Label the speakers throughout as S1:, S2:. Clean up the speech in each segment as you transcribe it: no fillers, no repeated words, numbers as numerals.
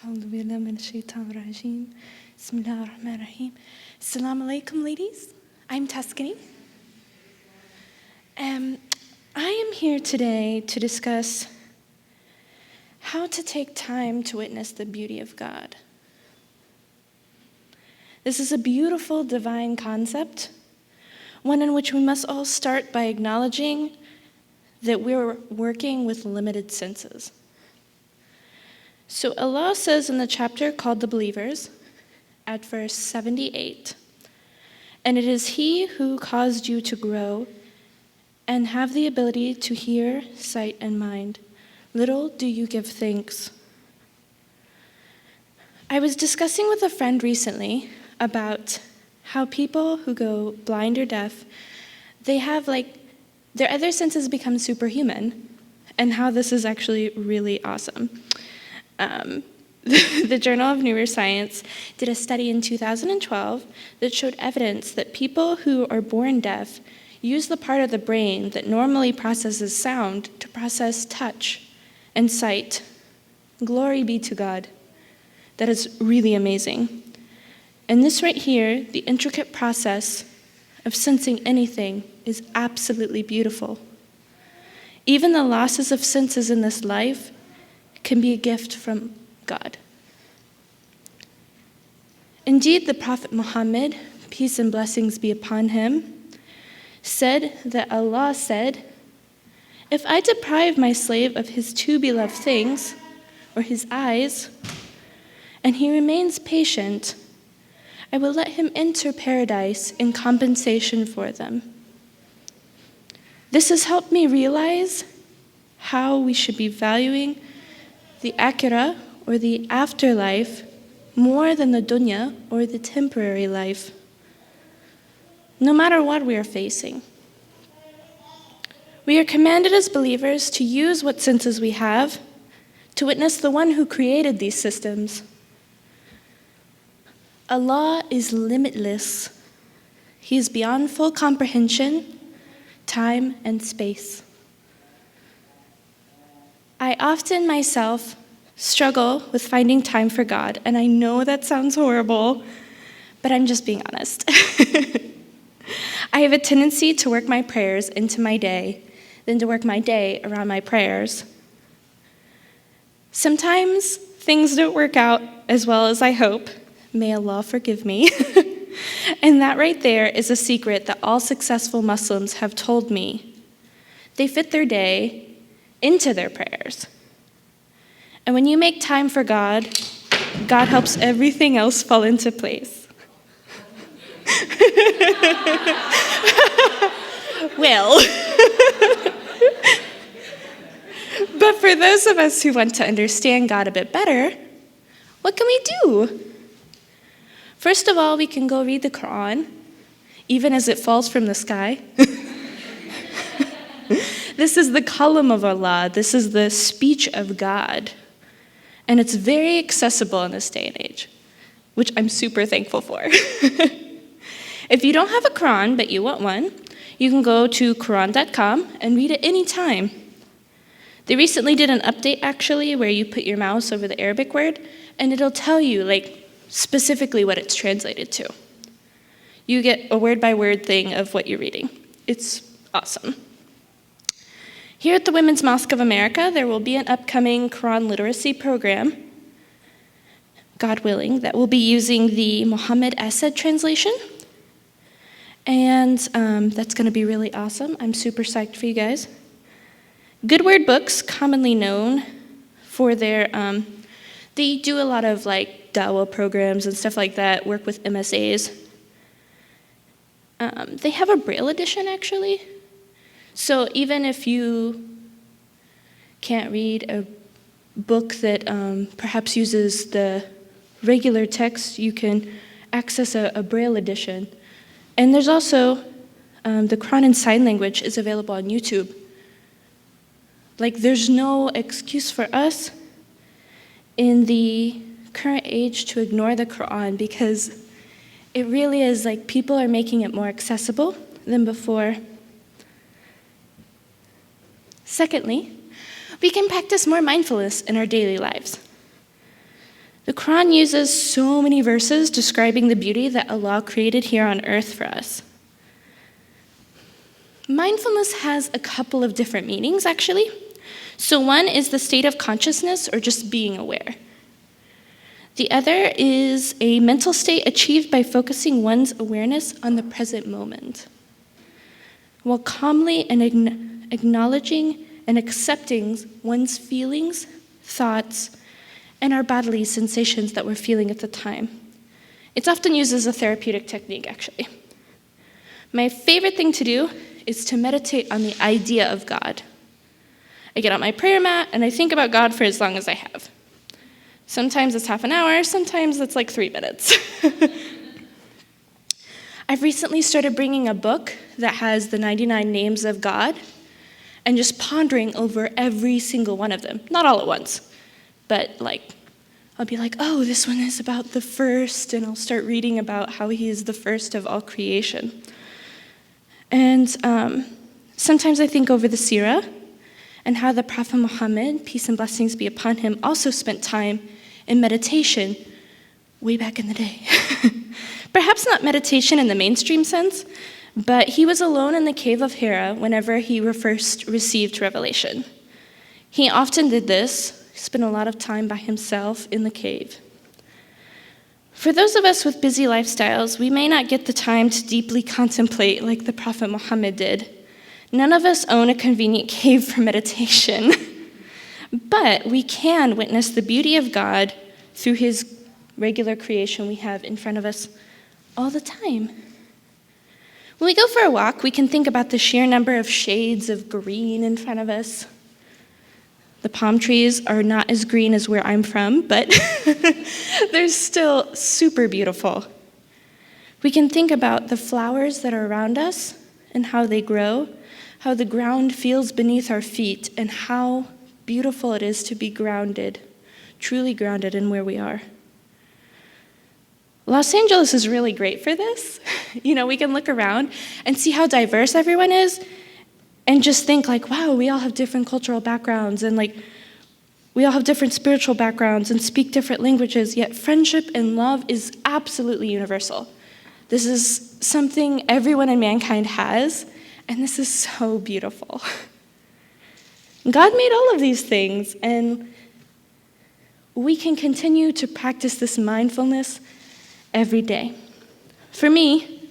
S1: أعوذ بالله من الشيطان الرجيم. بسم الله الرحمن الرحيم. Assalamu alaikum, ladies. I'm Tuscany. I am here today to discuss how to take time to witness the beauty of God. This is a beautiful divine concept, one in which we must all start by acknowledging that we're working with limited senses. So Allah says in the chapter called The Believers, at verse 78, "And it is He who caused you to grow and have the ability to hear, sight, and mind. Little do you give thanks." I was discussing with a friend recently about how people who go blind or deaf, they have their other senses become superhuman, and how this is actually really awesome. The Journal of Neuroscience did a study in 2012 that showed evidence that people who are born deaf use the part of the brain that normally processes sound to process touch and sight. Glory be to God. That is really amazing. And this right here, the intricate process of sensing anything, is absolutely beautiful. Even the losses of senses in this life can be a gift from God. Indeed, the Prophet Muhammad, peace and blessings be upon him, said that Allah said, "If I deprive my slave of his two beloved things, or his eyes, and he remains patient, I will let him enter paradise in compensation for them." This has helped me realize how we should be valuing the akhirah, or the afterlife, more than the dunya, or the temporary life, no matter what we are facing. We are commanded as believers to use what senses we have to witness the one who created these systems. Allah is limitless. He is beyond full comprehension, time, and space. I often myself struggle with finding time for God, and I know that sounds horrible, but I'm just being honest. I have a tendency to work my prayers into my day than to work my day around my prayers. Sometimes things don't work out as well as I hope. May Allah forgive me. And that right there is a secret that all successful Muslims have told me. They fit their day into their prayers. And when you make time for God, God helps everything else fall into place. Well, but for those of us who want to understand God a bit better, what can we do? First of all, we can go read the Quran, even as it falls from the sky. This is the kalam of Allah. This is the speech of God. And it's very accessible in this day and age, which I'm super thankful for. If you don't have a Quran, but you want one, you can go to Quran.com and read it anytime. They recently did an update, actually, where you put your mouse over the Arabic word, and it'll tell you, specifically what it's translated to. You get a word-by-word thing of what you're reading. It's awesome. Here at the Women's Mosque of America, there will be an upcoming Quran literacy program, God willing, that will be using the Muhammad Asad translation. And that's going to be really awesome. I'm super psyched for you guys. Good Word Books, commonly known for their, they do a lot of dawah programs and stuff like that, work with MSAs. They have a Braille edition, actually. So even if you can't read a book that perhaps uses the regular text, you can access a Braille edition. And there's also the Quran in Sign Language is available on YouTube. There's no excuse for us in the current age to ignore the Quran, because it really is people are making it more accessible than before. Secondly, we can practice more mindfulness in our daily lives. The Quran uses so many verses describing the beauty that Allah created here on earth for us. Mindfulness has a couple of different meanings, actually. So one is the state of consciousness, or just being aware. The other is a mental state achieved by focusing one's awareness on the present moment, while calmly and acknowledging and accepting one's feelings, thoughts, and our bodily sensations that we're feeling at the time. It's often used as a therapeutic technique, actually. My favorite thing to do is to meditate on the idea of God. I get on my prayer mat and I think about God for as long as I have. Sometimes it's half an hour, sometimes it's like 3 minutes. I've recently started bringing a book that has the 99 names of God and just pondering over every single one of them. Not all at once, but I'll be like, oh, this one is about the first, and I'll start reading about how he is the first of all creation. And sometimes I think over the seerah and how the Prophet Muhammad, peace and blessings be upon him, also spent time in meditation way back in the day. Perhaps not meditation in the mainstream sense, but he was alone in the cave of Hira whenever he first received revelation. He often did this, spent a lot of time by himself in the cave. For those of us with busy lifestyles, we may not get the time to deeply contemplate like the Prophet Muhammad did. None of us own a convenient cave for meditation, but we can witness the beauty of God through his regular creation we have in front of us all the time. When we go for a walk, we can think about the sheer number of shades of green in front of us. The palm trees are not as green as where I'm from, but they're still super beautiful. We can think about the flowers that are around us and how they grow, how the ground feels beneath our feet, and how beautiful it is to be grounded, truly grounded in where we are. Los Angeles is really great for this. We can look around and see how diverse everyone is and just think wow, we all have different cultural backgrounds and we all have different spiritual backgrounds and speak different languages, yet friendship and love is absolutely universal. This is something everyone in mankind has, and this is so beautiful. God made all of these things, and we can continue to practice this mindfulness every day. For me,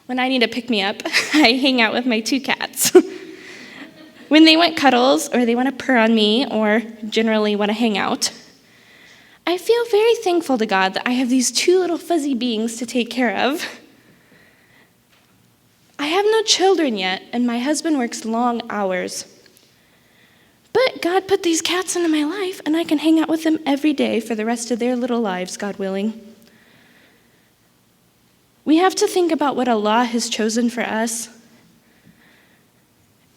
S1: when I need to pick me up, I hang out with my 2 cats. When they want cuddles, or they want to purr on me, or generally want to hang out, I feel very thankful to God that I have these 2 little fuzzy beings to take care of. I have no children yet, and my husband works long hours. But God put these cats into my life, and I can hang out with them every day for the rest of their little lives, God willing. We have to think about what Allah has chosen for us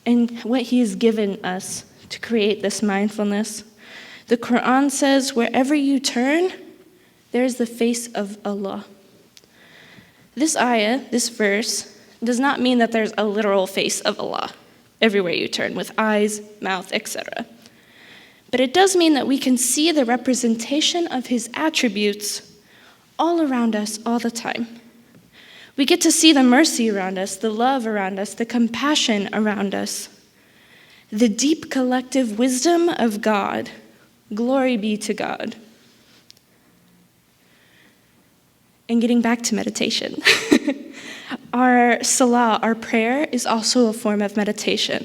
S1: and what he has given us to create this mindfulness. The Quran says, wherever you turn, there is the face of Allah. This ayah, this verse, does not mean that there's a literal face of Allah everywhere you turn, with eyes, mouth, etc. But it does mean that we can see the representation of his attributes all around us all the time. We get to see the mercy around us, the love around us, the compassion around us, the deep collective wisdom of God. Glory be to God. And getting back to meditation. Our salah, our prayer, is also a form of meditation.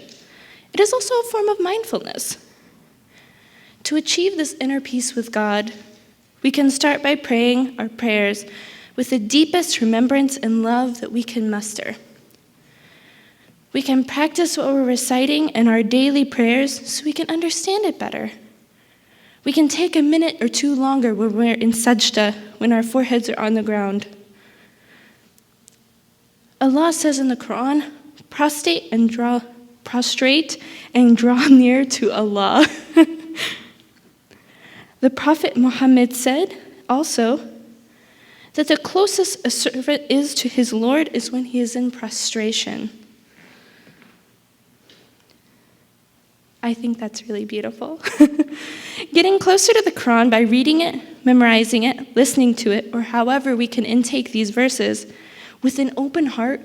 S1: It is also a form of mindfulness. To achieve this inner peace with God, we can start by praying our prayers with the deepest remembrance and love that we can muster. We can practice what we're reciting in our daily prayers so we can understand it better. We can take a minute or 2 longer when we're in sajda, when our foreheads are on the ground. Allah says in the Quran, prostrate and draw near to Allah. The Prophet Muhammad said also that the closest a servant is to his Lord is when he is in prostration. I think that's really beautiful. Getting closer to the Quran by reading it, memorizing it, listening to it, or however we can intake these verses, with an open heart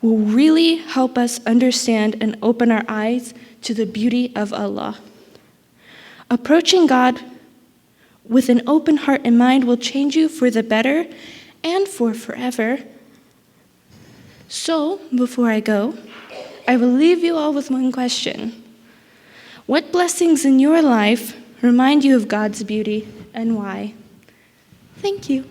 S1: will really help us understand and open our eyes to the beauty of Allah. Approaching God with an open heart and mind will change you for the better and for forever. So, before I go, I will leave you all with one question. What blessings in your life remind you of God's beauty and why? Thank you.